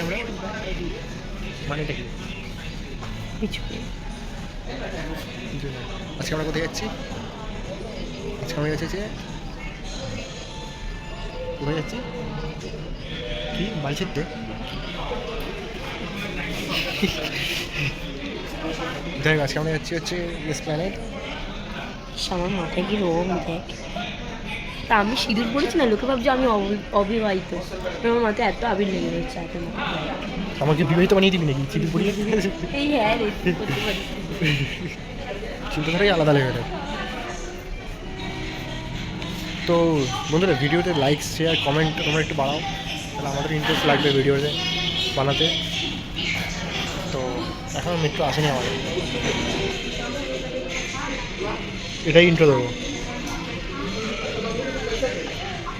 আমরা মানেটা কি আজকে আমরা কোথায় যাচ্ছি? আজকে আমরা যাচ্ছি কোথায় যাচ্ছি কি বালছিতে দেখ আজকে আমরা যাচ্ছি হচ্ছে এসপ্ল্যানেড। আমার মাথায় কি রোগ দেখ, তা আমি সিঁদুর পড়েছি না, লোকে ভাবছে আমি অবিবাহিত। আমার মাথায় এত আবির লেগে রয়েছে এত। আমাকে বিবাহিত বানিয়ে দিবি নাকি সিঁদুর পরিয়ে? এই হ্যাঁ রে, করতে পারি। চিন্তাধারাই আলাদা লেগে। তো বন্ধুরা ভিডিওতে লাইক শেয়ার কমেন্ট তোমরা একটু বাড়াও, তাহলে আমাদের ইন্টারেস্ট লাগবে ভিডিওতে বানাতে। তো এখনও মেট্রো আসেনি আমাদের, এটাই ইন্ট্রো দেবো।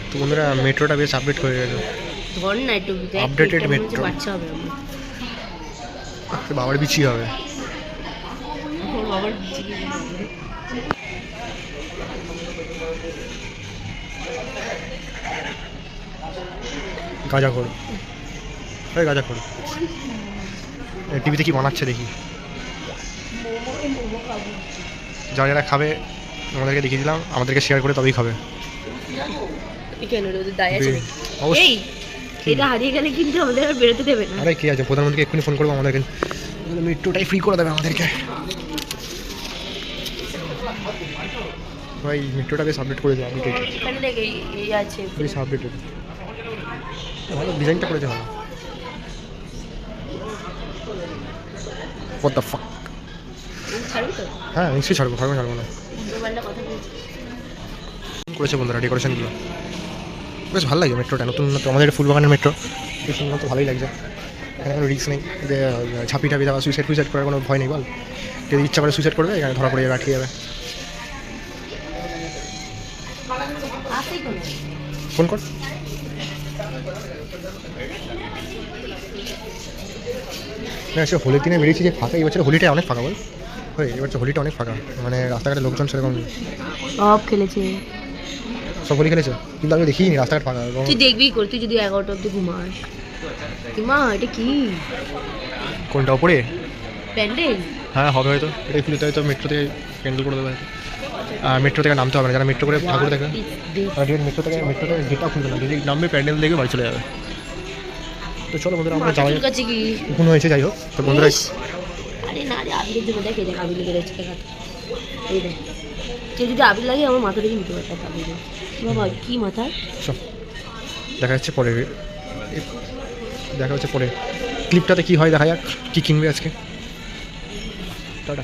তো বন্ধুরা মেট্রোটা বেশ আপডেট হয়ে গেছে, ধর না একটু আপডেটেড মেট্রো। বাচ্চা হবে বাবার বিচি হবে। বাবার গাঁজাখোর, গাঁজাখোর। টিভিতে কি বানাচ্ছে দেখি, যারা যারা খাবে আমাদেরকে দেখিয়ে দিলাম, আমাদেরকে শেয়ার করে তবেই খাবে। এটা হারিয়ে গেলে কিন্তু আমাদের আর বেরোতে দেবে না। আরে কি আছে, প্রধানমন্ত্রীকে এক্ষুনি ফোন করবো, আমাদেরকে মেট্রোটাই ফ্রি করে দেবে আমাদেরকে। ভাই মেট্রোটা বেশ আপডেট করে দেবে, আপডেটেড বেশ আপডেটেড, ভালো ডিজাইনটা করেছে ভালো। What the fuck? হ্যাঁ নিশ্চয়ই ছাড়বো, ছাড়বো না। করেছে বন্ধুরা ডেকোরেশনগুলো, বেশ ভালো লাগে মেট্রোটা, নতুন নতুন আমাদের ফুলবাগানের মেট্রো, বেশ উন্নত, ভালোই লাগছে। এখানে কোনো রিস্ক নেই যে ঝাঁপি টাপি দেওয়া, সুইসাইড করার কোনো ভয় নেই। বল যদি ইচ্ছা করে সুইসাইড করবে, এখানে ধরা পড়ে যাবে, আটকে যাবে। ফোন কর। না সে হোলির দিনে বেরিয়েছি যে ফাঁকা, এই বছর হোলিটা অনেক ফাঁকা। বল হয় এবার হোলিটা অনেক ফাঁকা, মানে রাস্তাঘাটে লোকজন সেরকম সব খেলেছে, সব হোলি খেলেছে, কিন্তু আমি দেখিনি রাস্তাঘাট ফাঁকা। তুই দেখবি করে, তুই যদি 11টা অব্দি ঘুমাস। মা এটা কি, কোনটা ওপরে প্যান্ডেল? হ্যাঁ হবে হয়তো, এটাই খুলতে হয়তো, মেট্রো থেকে ক্যান্সেল করে দেবে হয়তো। আর মেট্রো থেকে নামতে হবে না, যারা মেট্রো করে ঠাকুর দেখে, মেট্রোতে গেটটাও খুলবে না, যদি নামবে প্যান্ডেল দেখে বাড়ি চলে যাবে। তো চলো বন্ধুরা আমরা যাওয়াই, কখন হয়েছে যাই হোক। তো বন্ধুরা আরে না রে, আবিরের জন্য দেখে দেখ, আবির লেগে রয়েছে দেখা, এই দেখ, যদি আবির লাগে আমার মাথা থেকে নিতে পারতাম। আবির বাবা কি মাথা। সব দেখা যাচ্ছে পরে, দেখা হচ্ছে পরে ক্লিপটাতে কি হয় দেখা যাক, কি কিনবে আজকে। টাটা।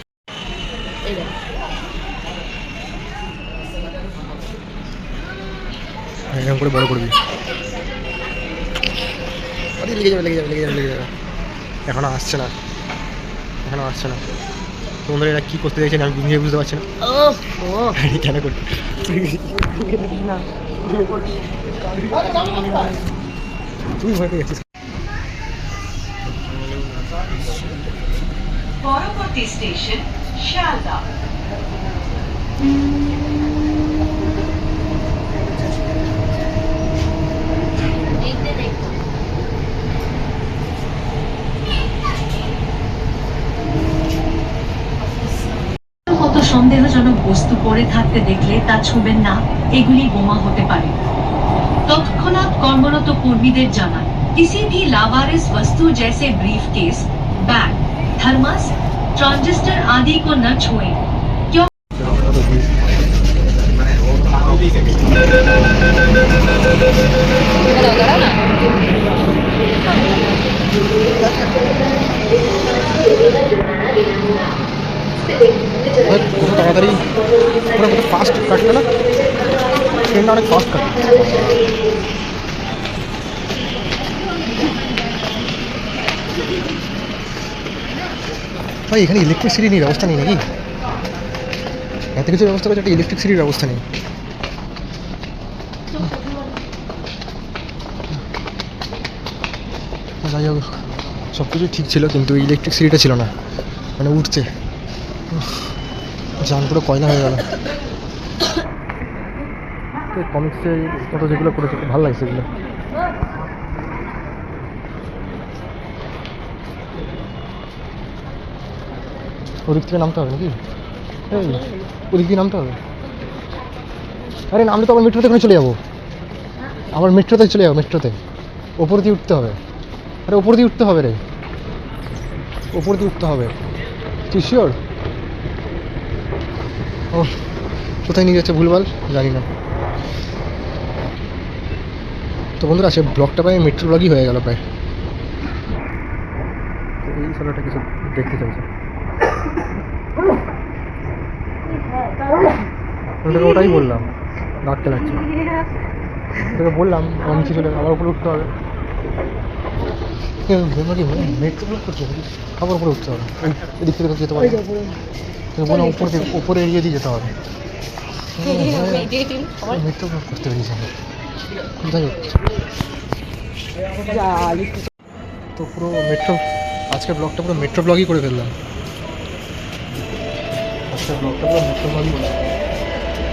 এরকম করে বড় করবি, লেগে যাবে। এখনো আসছে না। তোমাদের এরা কি করতে চাইছেন আমি বুঝতে পারছি না। কেন করতে তুই ভয় পেয়ে যাচ্ছিস? পরবর্তী স্টেশন শিয়ালদা। কত সন্দেহজনক বস্তু পড়ে থাকতে দেখলে তা ছুবেন না, এগুলি বোমা হতে পারে। তৎক্ষণাৎ কর্মরত কর্মীদের জানান किसी भी लावारिस वस्तु जैसे ब्रीफकेस, बैग, थर्मस, ट्रांजिस्टर आदि को न छुएं, क्यों তাড়াতাড়ি পুরো কত ফাস্ট কাটলো না, ট্রেনটা অনেক ফাস্ট কাটলো। ভাই এখানে ইলেকট্রিসিটি নেই, ব্যবস্থা নেই নাকি? এত কিছু ব্যবস্থা করছে, একটা ইলেকট্রিসিটির ব্যবস্থা নেই। যাই হোক সব কিছু ঠিক ছিল, কিন্তু ইলেকট্রিসিটিটা ছিল না, মানে উঠছে, জান পুরো কয়লা হয়ে গেল। কমিক্সের মতো যেগুলো করেছে খুব ভালো লাগছে এগুলো। ওদিক থেকে নামতে হবে নাকি? এই ওদিক দিয়ে নামতে হবে। আরে নামলে তো আবার মেট্রোতে করে চলে যাবো, আবার মেট্রোতে চলে যাবো, মেট্রোতে ওপর দিয়ে উঠতে হবে। আরে ওপর দিয়ে উঠতে হবে রে, ওপর দিয়ে উঠতে হবে। তুই শিওর? ও কোথায় নিয়ে যাচ্ছে ভুলভাল জানি না। তো বন্ধুরা সে ব্লগটা প্রায় মেট্রো ব্লগই হয়ে গেল প্রায়। এই ছেলেটা কিছু দেখতে চাইছে, তোকে ওটাই বললাম, রাখতে লাগছে। তোকে বললাম আমার নিচে চলে আবার উপরে উঠতে হবে। মেট্রো ব্লগ করছে আবার উপরে উঠতে হবে, এদিক থেকে যেতে পারবে। তোকে বললাম উপর দিয়ে, উপরে এড়িয়ে দিয়ে যেতে হবে। মেট্রো ব্লগ করতে পেরেছি আমি। যাই হোক, তো পুরো মেট্রো, আজকের ব্লগটা পুরো মেট্রো ব্লগই করে ফেললাম। আজকের ব্লগটা পুরো মেট্রো ব্লগই করে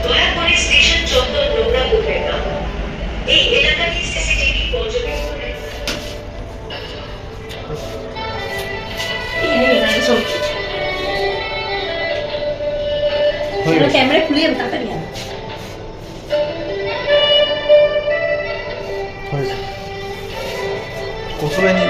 দয়াকরে স্টেশন চত্বর নোংরা করবেন না। এই এলাকাটি সিসিটিভি পর্যবেক্ষণে ক্যামেরা খুলে যাবে তাড়াতাড়ি। কোথায় নিয়ে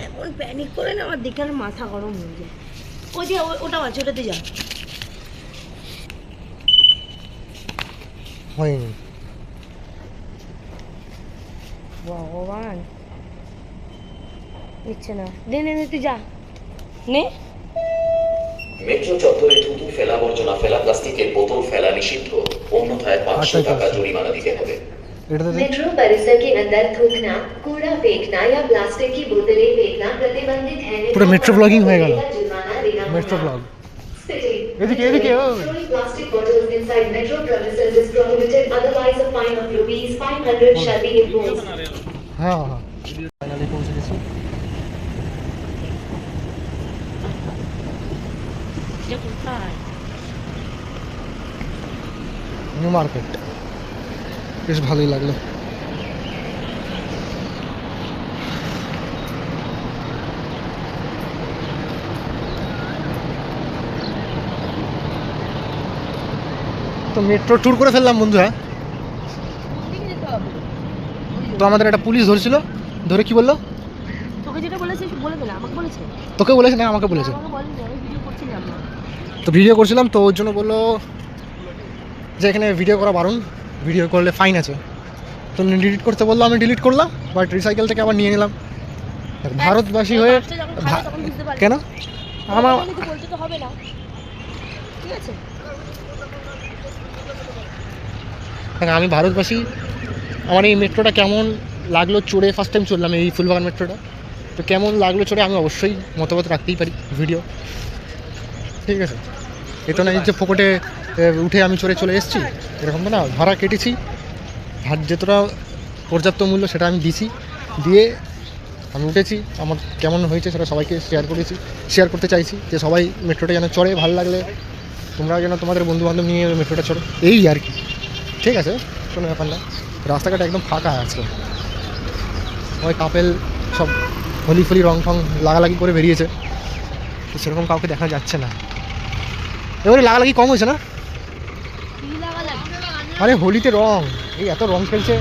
এমন প্যানিক করে না, আমার দেখে আর মাথা গরম হয়ে যায়। ওই যে ওটা আছে, ওটাতে যা। হয়নি। ভগবান নিচ্ছে না, নে নে নে তুই যা নে। মেট্রো চত্বরে থুতু ফেলা, আবর্জনা ফেলা, প্লাস্টিকের বোতল ফেলা নিষিদ্ধ, অন্যথায় 500 টাকা জরিমানা দিতে হবে। मेट्रो परिसर के अंदर थूकना, कूड़ा फेंकना या प्लास्टिक की बोतलें फेंकना प्रतिबंधित है। पूरा मेट्रो ब्लॉगिंग हो गया। जुर्माना देना मेट्रो ब्लॉग एदिके एदिके plastic bottles inside metro premises is prohibited, otherwise a fine of ₹500 shall be imposed। हाँ हाँ फाइनली पहुंच गए। এটা কোথায়? নিউ মার্কেট, বেশ ভালোই লাগলো। তো মেট্রো ট্যুর করে ফেললাম বন্ধুরা। তো আমাদের একটা পুলিশ ধরছিল, ধরে কি বললো? তোকে যেটা বলেছে বলে দিলাম, আমাকে বলেছে। তোকে বলেছে না আমাকে বলেছে? আমাকে বলেনি, আমি ভিডিও করছিলাম না। তো ভিডিও করছিলাম, তো ওর জন্য বললো যে এখানে ভিডিও করা বারণ, ভিডিও করলে ফাইন আছে। তো ডিলিট করতে বললো, আমি ডিলিট করলাম, বাট রিসাইকেল থেকে আবার নিয়ে নিলাম। ভারতবাসী হয়ে কেন আমার বলতে তো হবে না, ঠিক আছে? আমি ভারতবাসী, আমার এই মেট্রোটা কেমন লাগলো চড়ে, ফার্স্ট টাইম চললাম এই ফুলবাগান মেট্রোটা, তো কেমন লাগলো চড়ে আমি অবশ্যই মতামত রাখতেই পারি ভিডিও, ঠিক আছে? এ তো না যে ফোকটে উঠে আমি চলে এসেছি, এরকম তো না। ভাড়া কেটেছি, যেতটা পর্যাপ্ত মূল্য সেটা আমি দিছি, দিয়ে আমি উঠেছি। আমার কেমন হয়েছে সেটা সবাইকে শেয়ার করতে চাইছি, যে সবাই মেট্রোটা যেন চড়ে, ভালো লাগলে তোমরা যেন তোমাদের বন্ধুবান্ধব নিয়ে মেট্রোটা চড়ো, এই আর কি, ঠিক আছে? কোনো ব্যাপার না। রাস্তাঘাট একদম ফাঁকা আছে, সবাই কাপেল সব হোলি ফলি রং ফং লাগালাগি করে বেরিয়েছে, তো সেরকম কাউকে দেখা যাচ্ছে না। এবারে লাগালাগি কম হয়েছে না? মানে হোলিতে রং, এই এত রং খেলছে,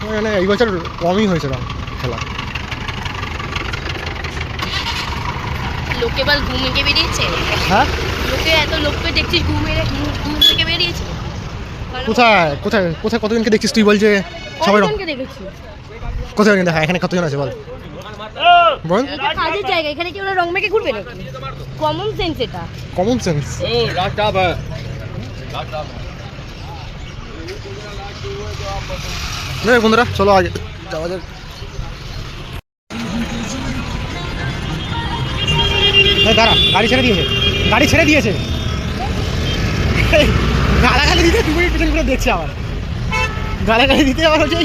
মানে এই বছর কমই হয়েছে রং খেলা। লোকে বল ঘুমিয়ে বেরিয়েছে। হ্যাঁ, লোকে এত লোককে দেখছিস ঘুম থেকে বেরিয়েছে। কোথায় কোথায় কোথায় কতজনকে দেখছিস তুই? বল যে সবাই রং, কতজনকে দেখেছি? কতজন দেখা, এখানে কতজন আছে বল বল। এটা কাজের জায়গা, এখানে কি ওরা রং মেখে ঘুরবে নাকি? কমন সেন্স এটা, কমন সেন্স। বন্ধুরা চলো আগে যাওয়া যাক। দাঁড়া, গাড়ি ছেড়ে দিয়েছে। গালাগালি দিতে 2 মিনিট পেছন করে দেখছে, আবার গালাগালি দিতে আবার হচ্ছে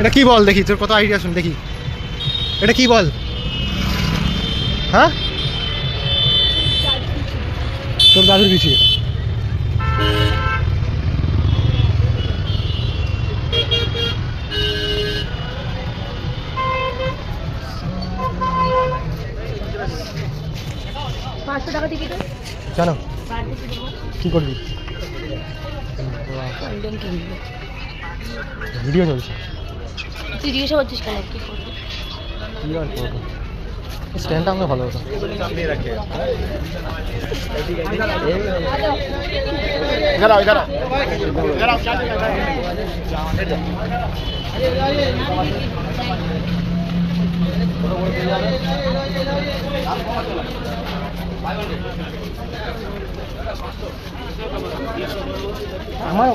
এটা কি বল দেখি, তোর কত আইডিয়া শুন দেখি, এটা কি বল? হ্যাঁ, তোর দাদুর বিচি। পাঁচশো টাকা টিকিট জানো কি করবি? ভিডিও চলছে। তুই জিজ্ঞাসা করছিস কেন কি করবি? কি আর করবো, স্ট্যান্ডটা আমাকে ভালো হতো। আমার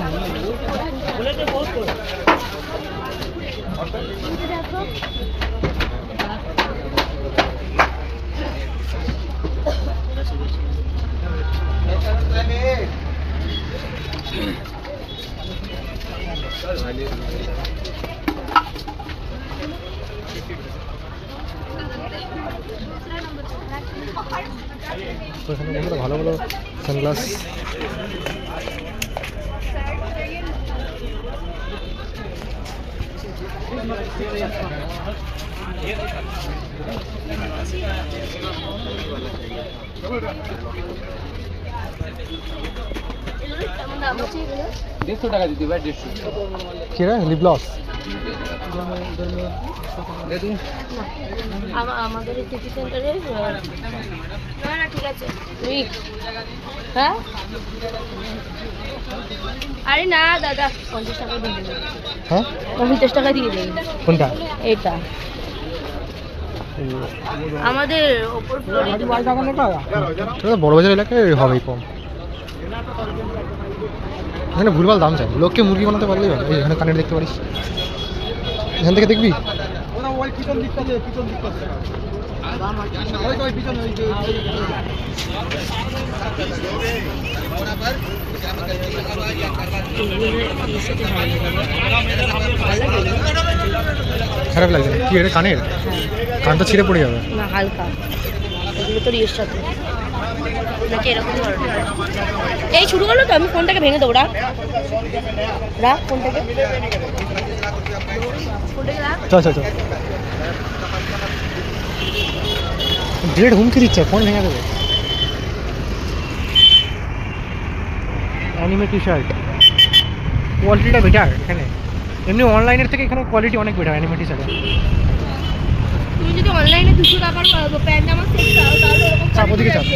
তো এখানে বন্ধুরা ভালো ভালো সানগ্লাস কি রে লিপ গ্লস আমাদের সিটি সেন্টারে না না ঠিক আছে হ্যাঁ আরে না দাদা 50 টাকা দিয়ে দেবেন। হ্যাঁ 50 টাকা দিয়ে দেবেন। কোনটা? এটা আমাদের ওপর ফ্লোরে বড় বাজার এলাকায় হবেই কম, এখানে ভুলভাল দাম চাই, লোককে মুরগি বানাতে পারলেই হবে। এই এখানে কানের দেখতে পারিস, এখান থেকে দেখবি। খারাপ লাগছে কি এটা কানের? কানটা ছিঁড়ে পড়ে যাবে না হালকা এগুলো তো রিয়ের সাথে নাকি এরকম ধরনের। এই শুরু করলো তো, আমি ফোনটাকে ভেঙে দেবো। রাখ রাখ ফোনটাকে রাখ। চল চল চল, ব্লেড হুমকি দিচ্ছে, ফোন ভেঙে দেবে। অ্যানিমে টি শার্ট কোয়ালিটিটা বেটার এখানে, এমনি অনলাইনের থেকে এখানে কোয়ালিটি অনেক বেটার অ্যানিমে টি শার্টে। তুমি যদি অনলাইনে 200 টাকার প্যান্ট আমার সেট দাও তাহলে এরকম চাপ ওদিকে চাপ।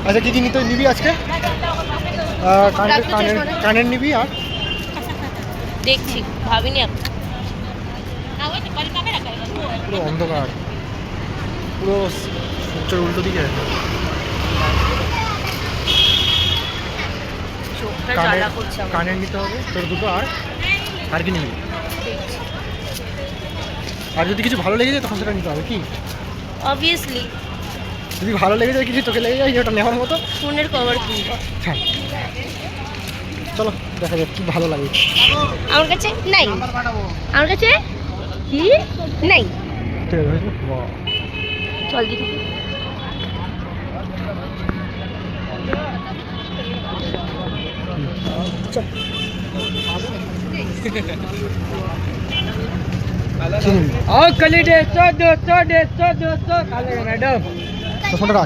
আচ্ছা কি কি নিতে নিবি আজকে? কানের নিবি আর দেখছি ভাবিনি এখন। পুরো অন্ধকার, পুরো সূর্যের উল্টো দিকে। চোখটা জ্বালা করছে আমার। কানের নিতে হবে তোর দুটো, আর কি নিবি? আর যদি কিছু ভালো লেগে যায় তখন সেটা নিতে হবে কি? অবভিয়াসলি যদি ভালো লেগে যায় কিছু, তোকে লেগে যায় যেটা নেওয়ার মতো, ফোনের কভার কিনবো। হ্যাঁ চলো দেখা যাক কি ভালো লাগে। আমার কাছে নাই, আমার কাছে কি নাই। ঠিক আছে বাহ। চল দেখি চল। और कली 150 200 150 200 काले मैडम তো ফোনটা রাখ।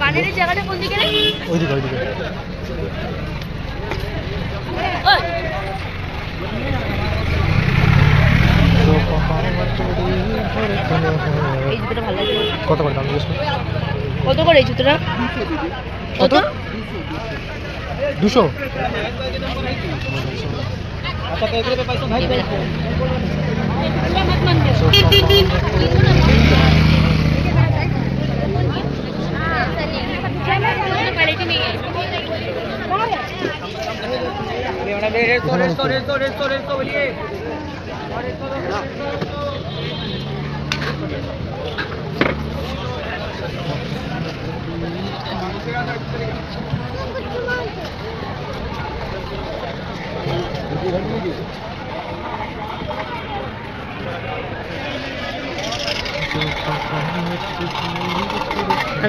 কানের জায়গাটা কোন দিকে রে? ওইদিকে ওইদিকে। ওই এই জুতোটা ভালো লাগে। কত করে দাম জিজ্ঞেস কর? কত করে এই জুতোটা? কত? 200।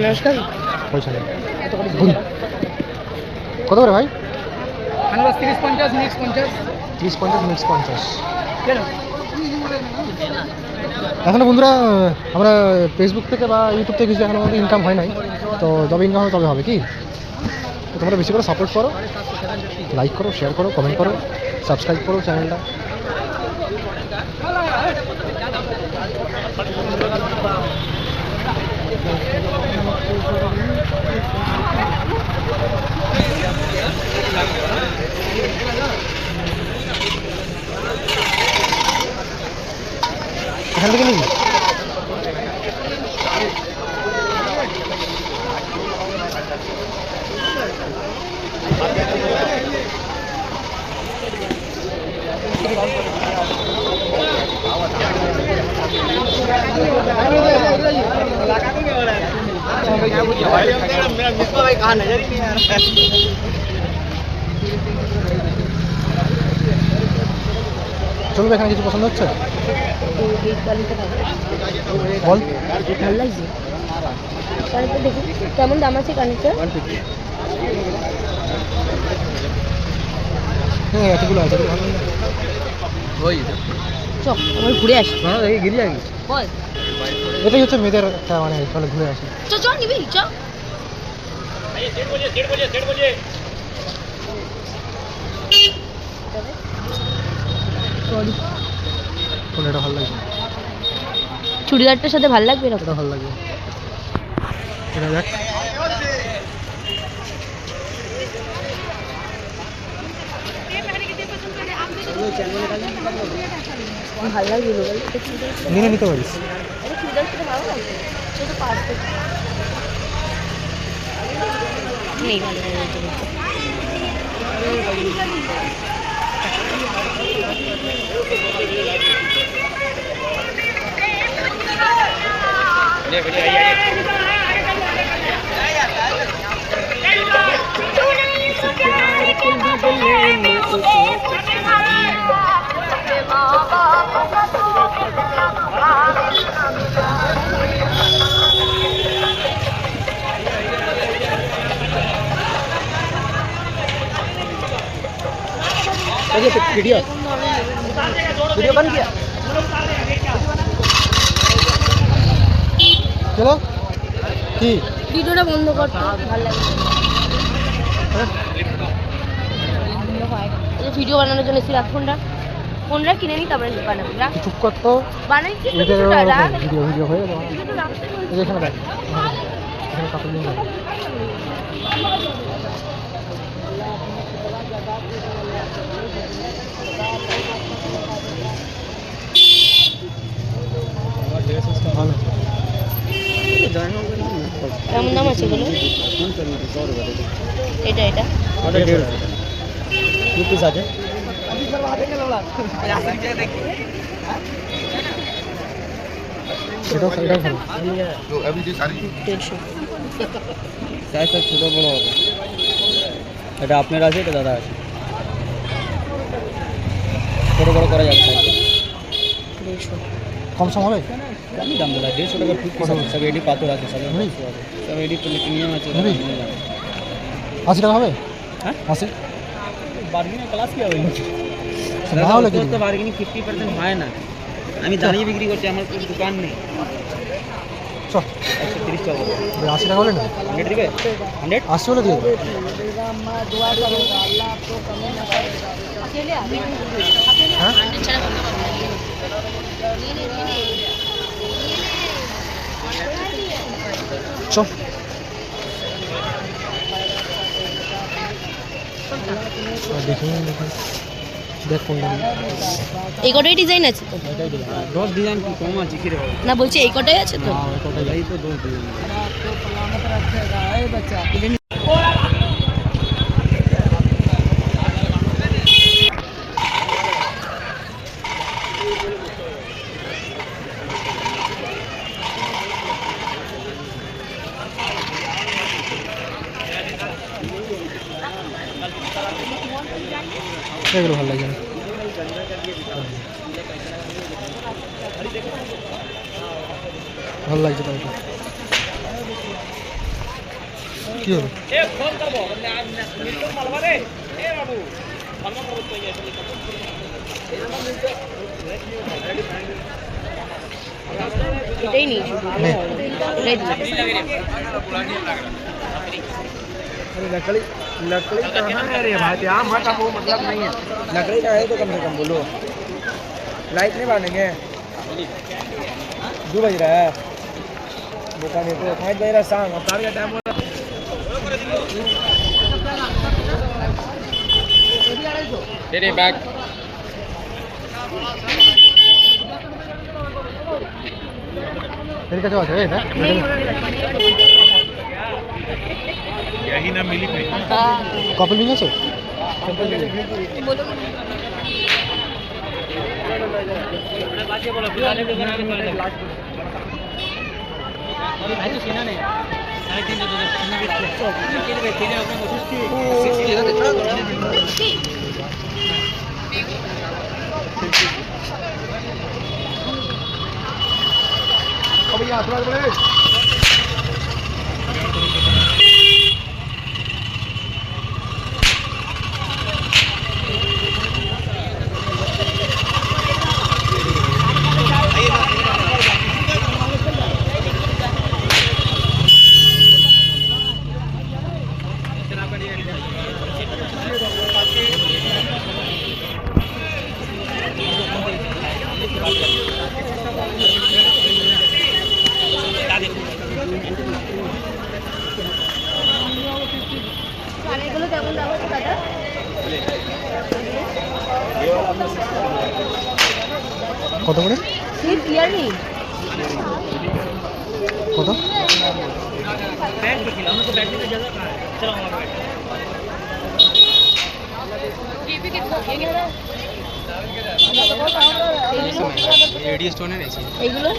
নমস্কার। পয়সা নেই কত করে ভাই? আনারস 30-50, মিক্স 50। 30-50 মিক্স 50। এখনো বন্ধুরা আমরা ফেসবুক থেকে বা ইউটিউব থেকে কিছু এখনো আমাদের ইনকাম হয় নাই, তো যবে ইনকাম হবে তবে হবে কি। তো তোমরা বেশি করে সাপোর্ট করো, লাইক করো, শেয়ার করো, কমেন্ট করো, সাবস্ক্রাইব করো চ্যানেলটা। এখান থেকে নিবি? চলবে? এখানে কিছু পছন্দ হচ্ছে? বল। ভালো লাগছে কানেরটা, দেখি কেমন দাম আছে কানেরটা। হ্যাঁ এতগুলো আছে, ভালো লাগে। চ আমরা ঘুরে আসি। গিরি আগে বল এটাই হচ্ছে মেয়েদের একটা মানে চলে ঘুরে আসি। চ চ নিবি চ। কোনটা ভালো লাগবে? চুড়িদারটার সাথে ভালো লাগবে এরকম। এটা ভালো লাগবে, এটা দেখ। ভালো লাগবে নিয়ে নিতে পারিস। চুড়িদার সাথে ভালো লাগবে। শুধু পাঁচ নেই ভালো লাগবে। वीडियो बन गया। চলো কি ভিডিওটা বন্ধ করতে ভালো লাগে। ভিডিও বানানোর জন্য ফোনটা কিনে নিই, তারপরে বানাবো। চুপ করতো বানাই ভিডিও হয়ে যাবে। এখানে দেখ, এখানে কাপড় নিয়ে যাবে। ভালো। কেমন দাম আছে এগুলো? এটা এটা পিস আছে। এটাও ভালো। 150। সাইজ ছোট বড় হবে। এটা আপনার আছে, এটা দাদা আছে। ছোট বড় করা যাবে সাইজ। 150। কম সম হবে? আমি দাম বলা 150 টাকা ফুট পিস আছে। সব এডি পাথর আছে, সব এডি প্রিমিয়াম আছে। 80 টাকা হবে? হ্যাঁ 80 বার্গেনিং ক্লাস কি হবে? না হলে কি তো বার্গেনিং 50% হয় না। আমি দাঁড়িয়ে বিক্রি করছি, আমার কোনো দোকান নেই। চল 130 টাকা 80 টাকা হলে না 100 দিবে 100 80 হলে দিয়ে দেবো। হ্যাঁ চল দেখি দেখ কোনটা এই কটাই ডিজাইন আছে তো? দশ ডিজাইন কি কম আছে কি রে বাবা? না বলছি এই কটাই আছে তো? হ্যাঁ ওটা এই তো দশ ডিজাইন। এগুলো ভালো লাগে না। ভালো লাগছে তো এটা। কি হলো? এটাই নেই শুধু নে। এটাই দিলাম। लकड़ी लकड़ी कहाँ है रे भाई? यहाँ मत वो मतलब नहीं है। लकड़ी का है तो कम से कम बोलो। लाइट नहीं बांधेंगे? 2 बज रहा है। दुकान तो 5 बज रहा है शाम। अब का टाइम हो रहा है। तेरे बैग এর কাছে আছে এটা কপল রিং আছে? এগুলো কেমন দাম আছে দাদা? কত করে? স্লিপ ইয়াররিং কত? এইগুলো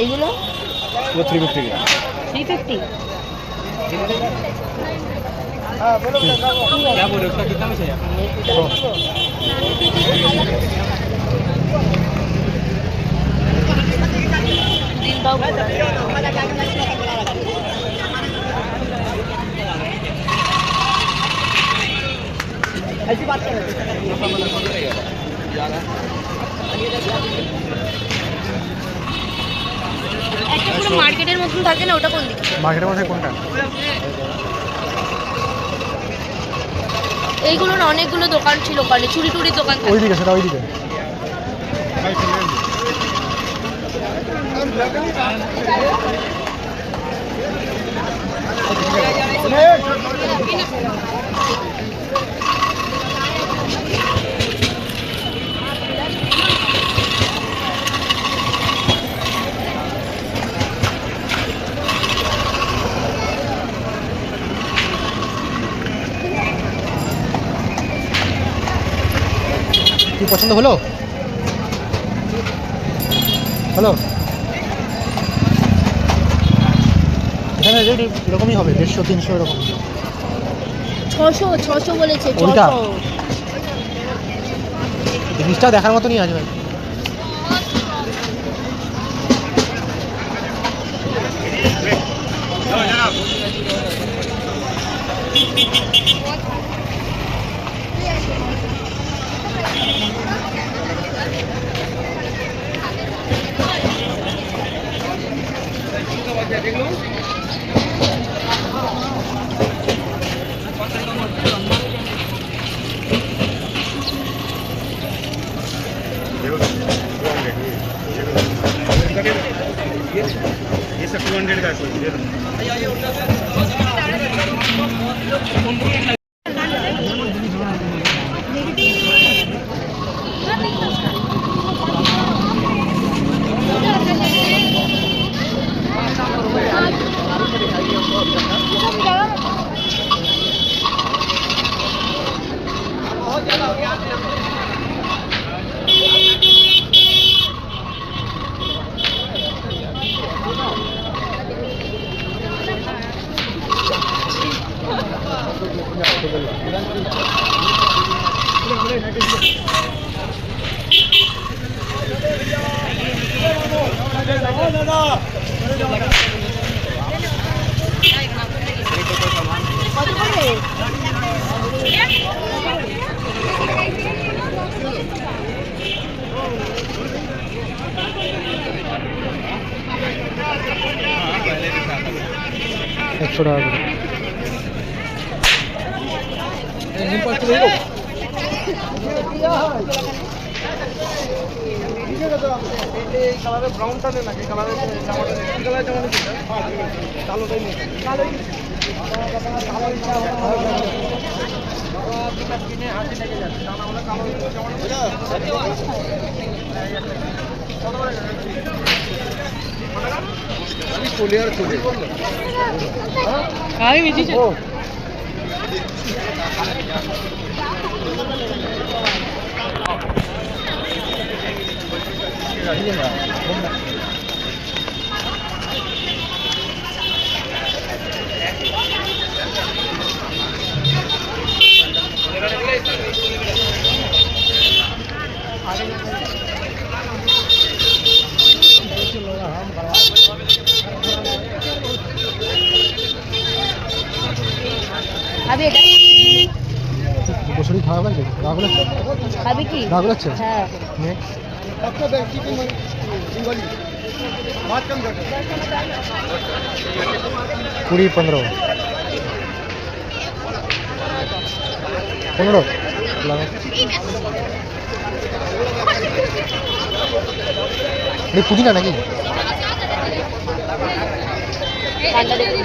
এইগুলো वो 350 का 350 क्या बोले उसका कितना में चाहिए? দিন দাও ऐसी बात कर একটা পুরো মার্কেটের মতন থাকে না, ওটা কোন দিকে? মার্কেটের মধ্যে কোনটা? এইগুলো না অনেকগুলো দোকান ছিল ওখানে, চুরি টুরির দোকান থাকে। ওইদিকে সেটা ওইদিকে। কি পছন্দ হলো? হ্যালো, এখানে রেট এরকমই হবে, 150-300 এরকম। 600 বলেছে, ওইটা? 600। জিনিসটা দেখার মতনই আছে ভাই। ये सब 200 का है। একশো টাকা করে। খাবি এটা? শরীর খারাপ লাগছে, রাগ লাগছে, খাবি কি? রাগ লাগছে। হ্যাঁ। নে। 20, 15 15 লাগা। পুদিনা নাকি? ঠান্ডা দেখে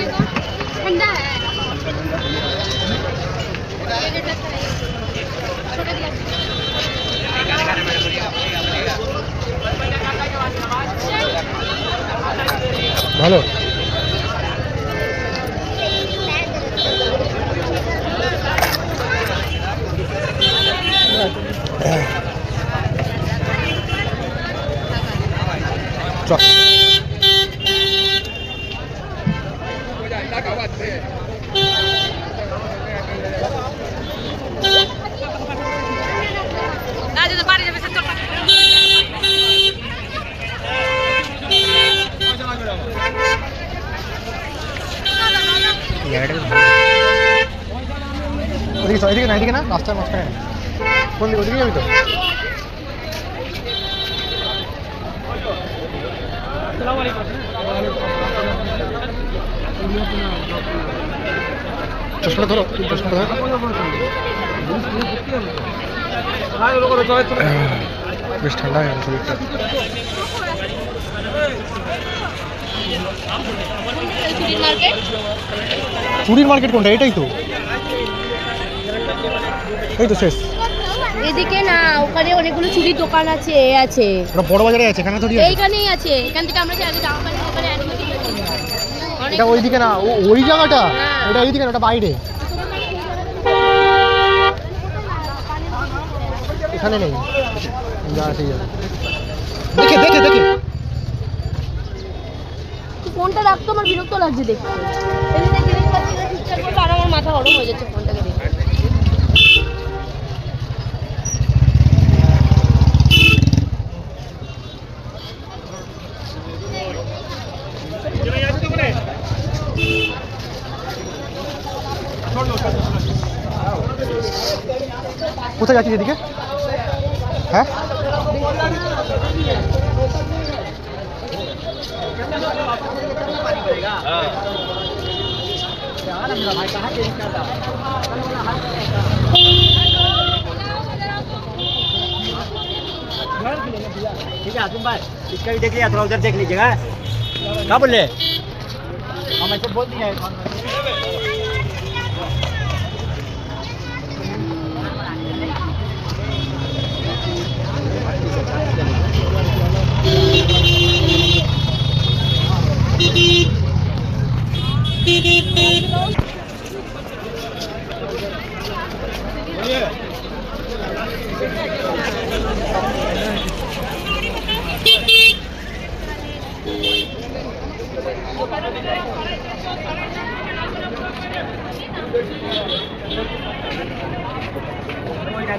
ভালো। চল। এদিকে না, এদিকে না, রাস্তার মাঝখানে। কোন দিকে? ওদিকে যাবি তো? চশমাটা ধরো, চশমাটা ধরো। বেশ ঠান্ডা হয়ে গেল শরীরটা। চুরির মার্কেট কোনটা? এটাই তো, এই তো শেষ। এদিকে না, ওখানে অনেকগুলো চুরির দোকান আছে। আছে, ওটা বড় বাজারে আছে, এখানে তো এইখানেই আছে। এখান থেকে আমরা যে আগে জামা প্যান্ট ওখানে এটা ওইদিকে না, ওই জায়গাটা ওটা এইদিকে না, ওটা বাইরে, এখানে নেই। যা সেই যাবে, দেখে দেখে দেখে। ফোনটা রাখতো, আমার বিরক্ত লাগছে দেখতে। এমনিতে জিনিসপত্র ঠিকঠাক করবো আর আমার মাথা গরম হয়ে যাচ্ছে ফোনটাকে দেখে। কোথায় যাচ্ছিস এদিকে? হ্যাঁ, ठीक है आजम भाई, इसका भी देख लिया, थोड़ा उधर देख लीजिएगा। क्या बोले? हम ऐसे बोल दिया है।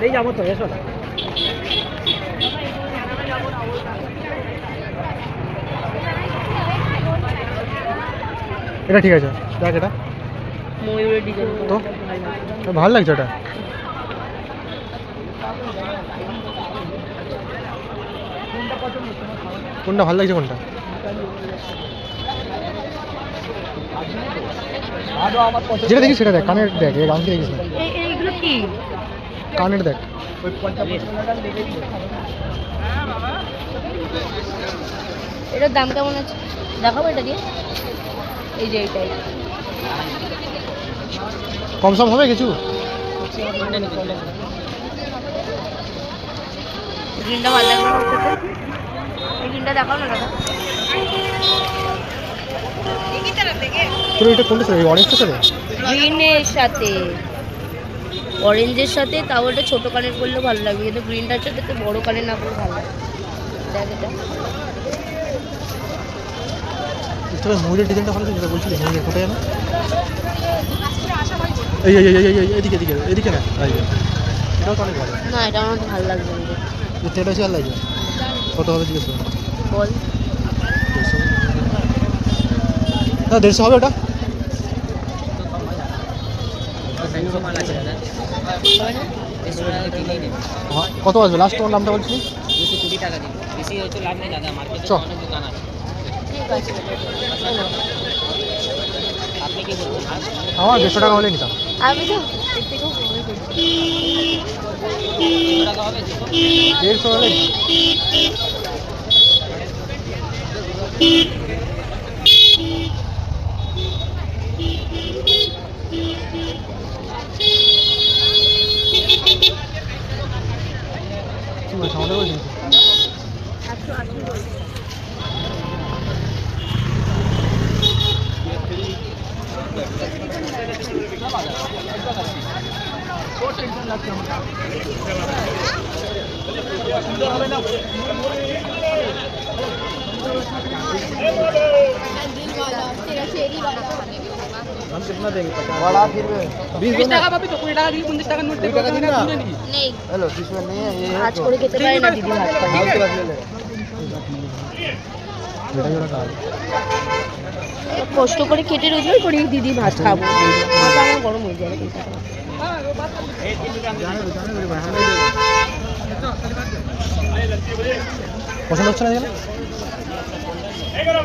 Đấy ra một tuổi rồi. এটা ঠিক আছে, দেখ এটা ময়ূরের ডিজাইন তো ভালো লাগছে ওটা। কোনটা ভালো লাগছে কোনটা? যেটা দেখিস সেটা দেখ, কানের দেখ, এই গানকে দেখিস না, এইগুলো কি? কানের দেখ। এটার দাম কেমন আছে দেখাবো এটা দিয়ে? এই যে এইটাই কম সম হবে কিছু? গ্রিনটা ভালো লাগবে না ওটাতে? এই গ্রিনটা দেখাও না দাদা। তোর এটা কোনটা সাথে? অরেঞ্জটার সাথে? গ্রিনের সাথে, অরেঞ্জের সাথে, তাও এটা ছোটো কানের করলে ভালো লাগবে, কিন্তু গ্রিনটার সাথে তো বড়ো কানের না করলে ভালো লাগবে। দেখ এটা তবে ময়ূরের ডিজাইনটা ভালো লাগছে, যেটা বলছিলি ময়ূরের, কোথায় জানো? এই এই এই এই এই এদিকে এদিকে এদিকে না, এই যে। এটাও তো অনেক ভালো। না, এটা আমার তো ভালো লাগবে না। এটা বেশি ভালো লাগছে। কত হবে জিজ্ঞেস করুন। বল। 150 না 150 হবে ওটা? হ্যাঁ, কত আসবে লাস্ট? তোমার নামটা বলছিলি? 220 টাকা দিন, বেশি হয়তো লাভ নেই দাদা, মার্কেটে চ। অনেক দোকান আছে। ঠিক আছে, আপনি কি বলবেন? আমার 150 টাকা হলে নিতাম। আমি তো এর থেকেও কমে করছি। 200 টাকা হবে? 150 হলে কি বলছো আমাদের বলছি? हम कितना देंगे? 50 बड़ा फिर 20 টাকা পাবি তো, 20 টাকা দিয়ে 50 টাকা নোট টাকা দিন না। নেই, हेलो इसमें नहीं है, ये আজ করে খেতে পারে না দিদি ভাত খাবে। हाल के बाद ले ले बेटा जोड़ा काल কষ্ট করে কেটে রোজগার করি দিদি ভাত খাবো, মাথা আমার গরম হয়ে যাবে কিন্তু। जाने दो भाई, हम नहीं পছন্দ হচ্ছে না? এখানে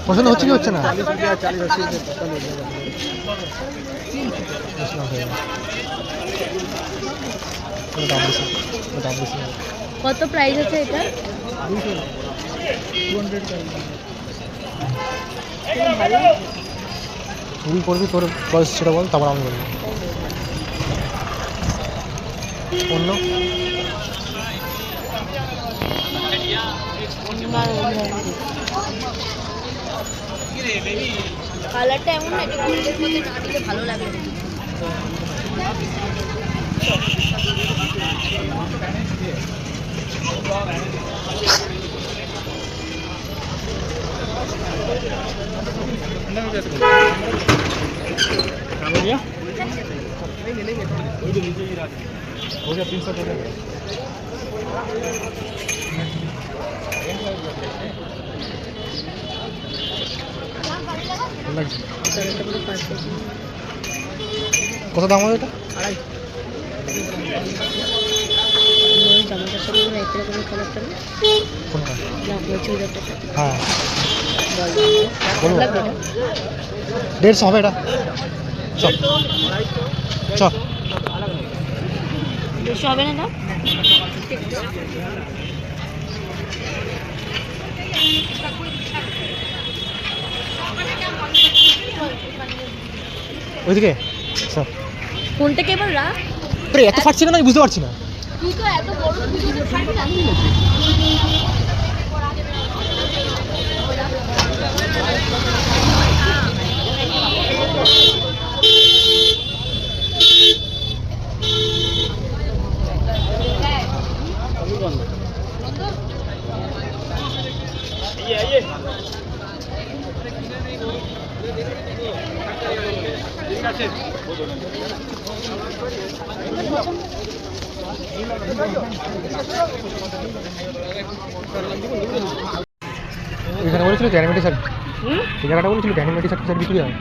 পছন্দ হচ্ছে কি হচ্ছে না? 40 रुपया 40 80 रुपये पता नहीं दाम बेশি, दाम বেশি। কত প্রাইস আছে এটা? 200 ভালো। তুই করবি, তোর বয়স সেটা বল, তারপর আমি বলবো। অন্য কালারটা এমন না, এটা গোল্ডের মধ্যে না দিলে ভালো লাগে না। हो गया 300 टका। কত দাম হবে এটা? জামাটার সাথে একটা রকমের কালারটা না, কোনটা? চুড়িদারটার সাথে হ্যাঁ ভালো লাগবে না? 150 হবে এটা। চ চ বেশি হবে না? ওইদিকে চ। ফোনটাকে এবার রাখ। তোর এত ফাটছে কেন আমি বুঝতে পারছি না। তুই তো এত বড় ভিডিও ছাড়বি না। এখানে বলেছিল তো অ্যানিমেটেড হুম এই জায়গাটা বলেছিল ড্যানিম টি শার্ট বিক্রি হয়।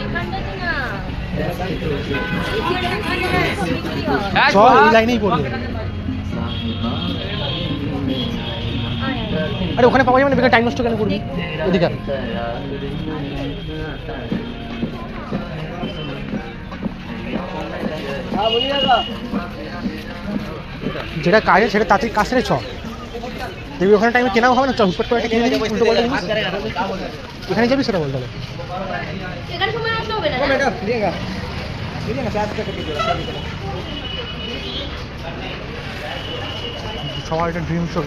এখানটাতে না চ এই লাইনেই পড়বে। আরে ওখানে পাওয়া যাবে না, বেকার টাইম নষ্ট কেন করবি? এদিকে আয়। যেটা কাজে সেটা তাড়াতাড়ি কাজ সেরে চ দেখবি, ওখানে টাইমে কেনাও হবে না। চ হুটপাট করে একটা কিনে নিবি, উল্টো পাল্টা জিনিস। এখানে যাবি সেটা বলতে হবে। এখানে সময় আসতে হবে না वो मैडम देगा ना साथ का সবার একটা ড্রিম শো,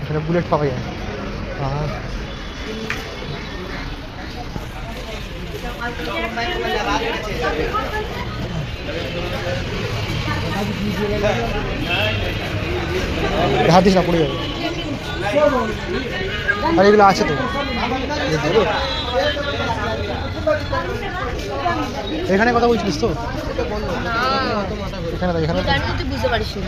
এখানে বুলেট পাওয়া যায়। আর হাত দিস না, পড়ে যাবে। আর এগুলো আছে তো এখানে কথা বলছিলিস তো? এখানে এখানে জানি তো তুই বুঝতে পারিস না।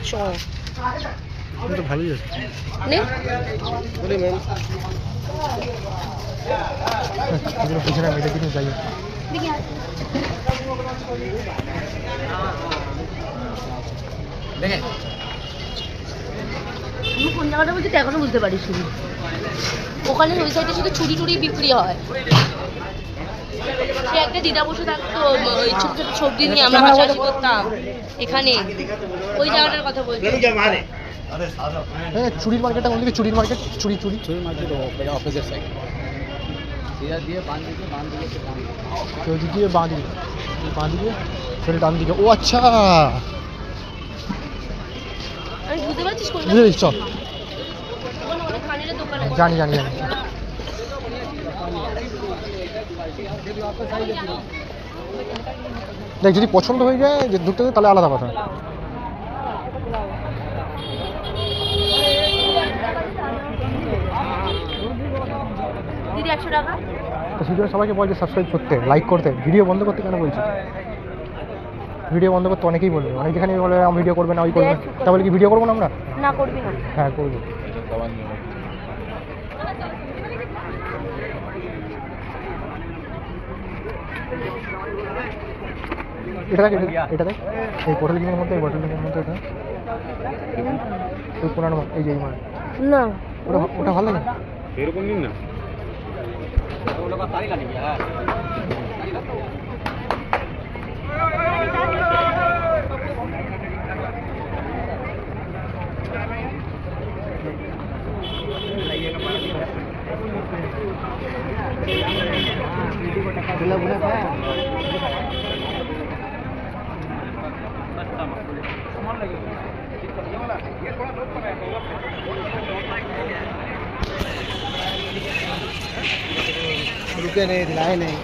চ তো ভালোই আছে। নে এগুলো পিছনে মেরে দিন যাই। দেখি আয়। देखें আমি কোন জায়গাটা বলছি তুই এখনো বুঝতে পারিস নি। ওখানে ওই সাইডে শুধু চুরি টুরি বিক্রি হয়। সে একটা দিদা বসে থাকতো, ওই ছোট ছোট সবজি নিয়ে আমরা হাসাহাসি করতাম এখানে। ওই জায়গাটার কথা বলছি। হ্যাঁ, চুরির মার্কেটটা কোন দিকে? চুরির মার্কেট, চুরি চুরি चोरी मार्केट ऑपोजिट साइड सीधा दिए बांध दिए কেউ দিকে বাঁ দিকে, বাঁ দিকে ফের ডান দিকে। ও আচ্ছা, আমি বুঝতে পারছিস কোনটা? বুঝে গেছি, চল। ওখানে অনেক খানিরের দোকান আছে। জানি জানি জানি। দেখ, যদি পছন্দ হয়ে যায় যে ঢুকতে দেয় তাহলে আলাদা কথা। দিদি 100 টাকা। তো ভিডিও সবাইকে বল যে সাবস্ক্রাইব করতে, লাইক করতে। ভিডিও বন্ধ করতে কেন বলছি? ভিডিও বন্ধ করতে অনেকেই বলবে, অনেক যেখানে বলে আমি ভিডিও করবে না, ওই করবে না। তাহলে কি ভিডিও করবো না আমরা? না করবি না। হ্যাঁ, করবো। এটা দেখ, এটা দেখ, এই বটল কিনের মধ্যে, এই বটল কিনের মধ্যে এটা ওই পুরানো এই যে এই মাল, না ওটা ওটা ভালো লাগে। এরকম নিন না वो लोग का तारी का नहीं है रुके नहीं, दिलाए नहीं।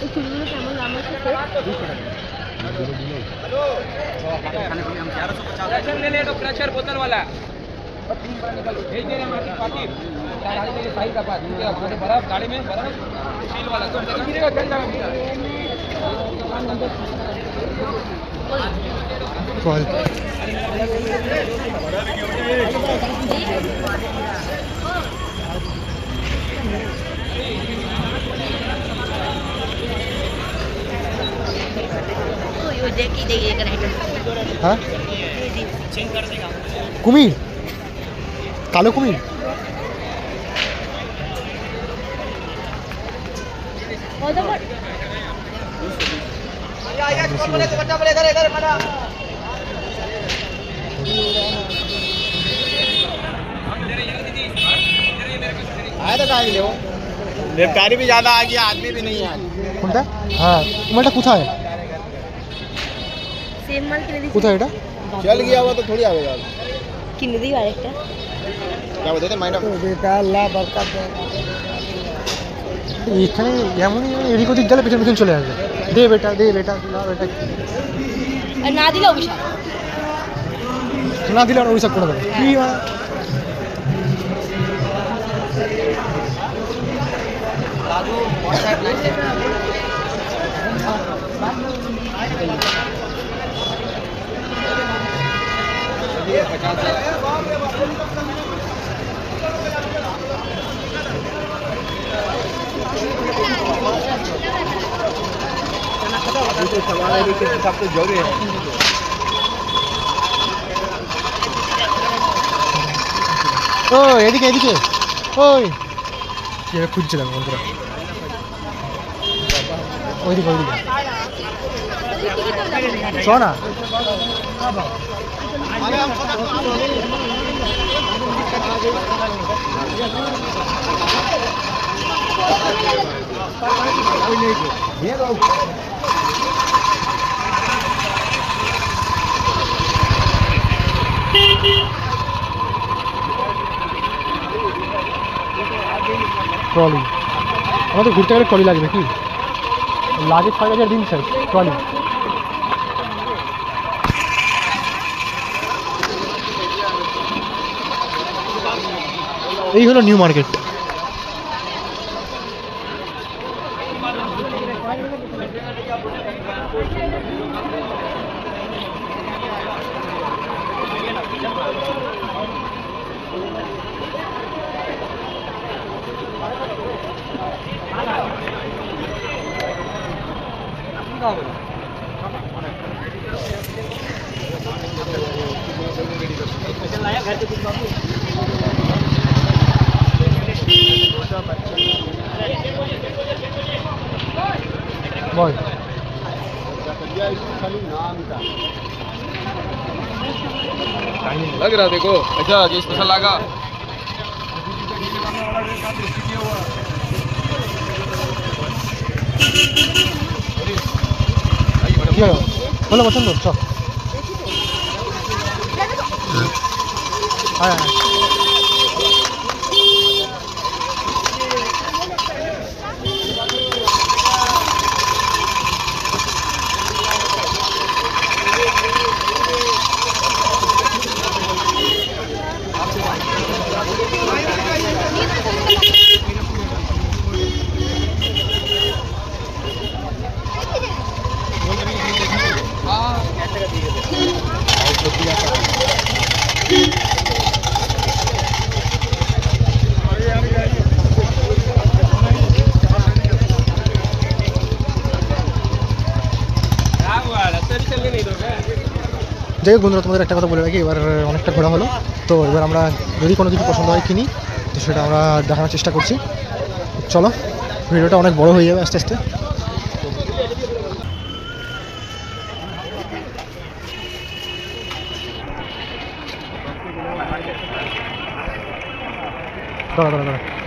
এই চুড়িগুলো কেমন দাম আছে? ले ले तो प्रेशर बोतल वाला भेज दे रहे हैं हमारी पार्टी गाड़ी में सही का पास हमारे बर्फ गाड़ी में बर्फ सील वाला तो गिरेगा चल जाएगा চল। ওই দেখি দেখি এখানে একটা হ্যাঁ, কুমির, কালো কুমির। কত করে? आया तो कहाँ ले वो गिरफ्तारी भी ज़्यादा आ गया आदमी भी नहीं है কোনটা? হ্যাঁ, কুমিরটা কোথায়? সেম মাল কিনে দিচ্ছি। কোথায় এটা? चल गया वो तो थोड़ी आवेगा কিনে দিই আরেকটা। क्या बोलते थे मैडम बेटा अल्लाह बरकत এখানে এমনই এদিক ওদিক গেলে পেছন পেছন চলে আসবে। দে বেটা, দে বেটা, না বেটা। আর না দিলে অভিশাপ। না দিলে আর অভিশাপ করে দেবে। কি दादू ও এদিকে এদিকে ওই খুঁজছিলাম বন্ধুরা ওইদিকে ওইদিকে চ না ট্রলি আমাদের ঘুরতে গেলে ট্রলি লাগবে কি লাগেজ 5,000 দিন স্যার ট্রলি এই হলো নিউ মার্কেট বল लग रहा देखो अच्छा जो स्पेशल लगा কি হলো হলো পছন্দ চ হ্যাঁ যাই হোক বন্ধুরা তোমাদের একটা কথা বলে রাখি এবার অনেকটা ঘোরা হলো তো এবার আমরা যদি কোনো কিছু পছন্দ হয় কিনি তো সেটা আমরা দেখানোর চেষ্টা করছি চলো ভিডিওটা অনেক বড় হয়ে যাবে আস্তে আস্তে দাঁড়া দাঁড়া দাঁড়া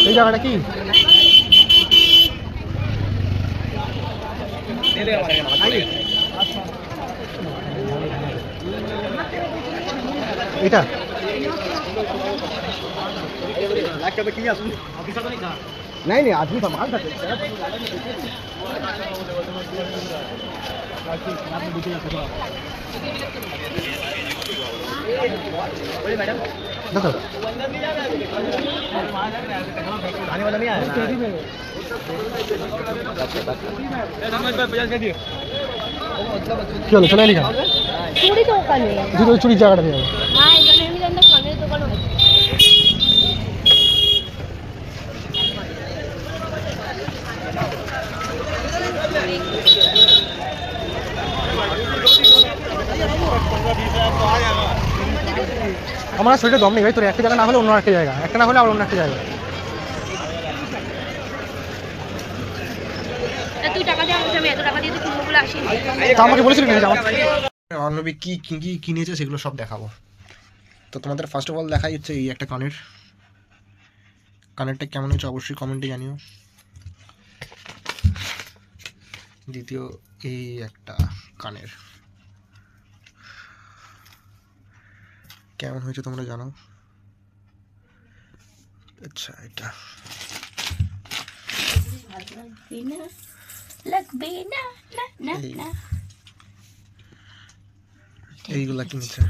এই জায়গাটা কি এটা नहीं नहीं आदमी संभाल सकते देखो आने वाला नहीं आया কি হলো চলে এলি কেন চুরি দোকানে যদি ওই চুরির জায়গাটা দিয়ে হ্যাঁ এখানে আমি জানি না ফোনের দোকান আছে আমার শরীরে দম নেই ভাই তোর একটা জায়গা না হলে অন্য একটা জায়গা একটা না হলে আবার অন্য একটা জায়গা তুই টাকা দিয়ে আমি এত টাকা দিয়ে তো কিনবো বলে আসিনি তা আমাকে বলেছিলি না অর্ণবী কি কি কিনেছে সেগুলো সব দেখাবো তো তোমাদের ফার্স্ট অফ অল দেখাই হচ্ছে এই একটা কানেরটা কেমন হচ্ছে অবশ্যই কমেন্টে জানিও দ্বিতীয় এই একটা কানের কেমন হয়েছে তোমরা জানাও আচ্ছা এটা লাগবে না না না এইগুলা কিনছে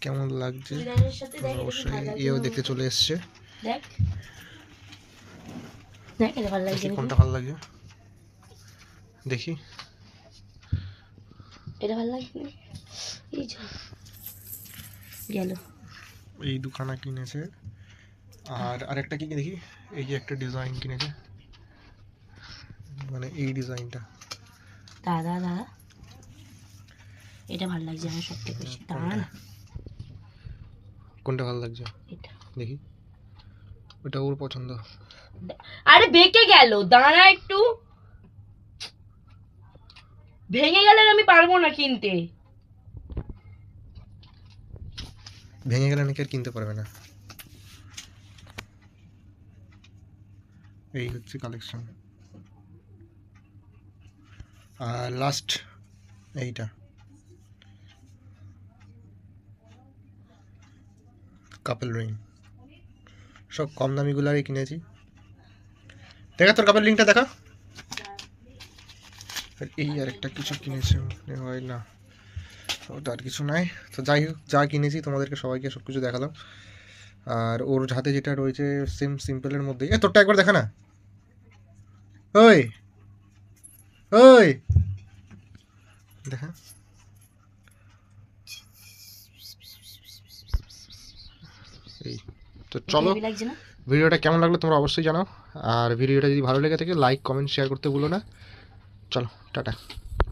কেমন লাগছে চুড়িদারের সাথে দেখ, এটা কি অবশ্যই ভালো লাগছে এও না? দেখতে চলে এসছে। দেখ দেখ এটা ভালো লাগছে দেখি নাকি? কোনটা ভালো লাগে, দেখি। এটা ভালো লাগছে না? এই যে গেল। এই দুখানা কিনেছে, আর আরেকটা কি দেখি, এই যে একটা ডিজাইন কিনেছে, মানে এই ডিজাইনটা। দাদা দাদা এটা ভালো লাগছে আমার সব থেকে বেশি। দাঁড়া না, কোনটা ভালো লাগছে এটা। দেখি, ওটা ওর পছন্দ। আরে বেঁকে গেল, দাঁড়া একটু। ভেঙে গেলে আর আমি পারবো না কিনতে। ভেঙে গেলে নাকি আর কিনতে পারবে না। এই হচ্ছে কালেকশন। আর লাস্ট এইটা কাপল রিং, সব কম দামিগুলারই কিনেছি। দেখা তোর কাপল রিংটা দেখা। আর এই আর একটা কিছু কিনেছি, মনে হয় না ওটা আর কিছু নাই। তো যাই হোক, যা কিনেছি তোমাদেরকে সবাইকে সব কিছু দেখালাম। আর ওর হাতে যেটা রয়েছে সেম সিম্পলের মধ্যেই। তোরটা একবার দেখা না। ওই ওই দেখা। এই তো চলো, হেভি লাগছে না? ভিডিওটা কেমন লাগলো তোমরা অবশ্যই জানাও। আর ভিডিওটা যদি ভালো লেগে থাকে লাইক কমেন্ট শেয়ার করতে ভুলো না। চলো টাটা।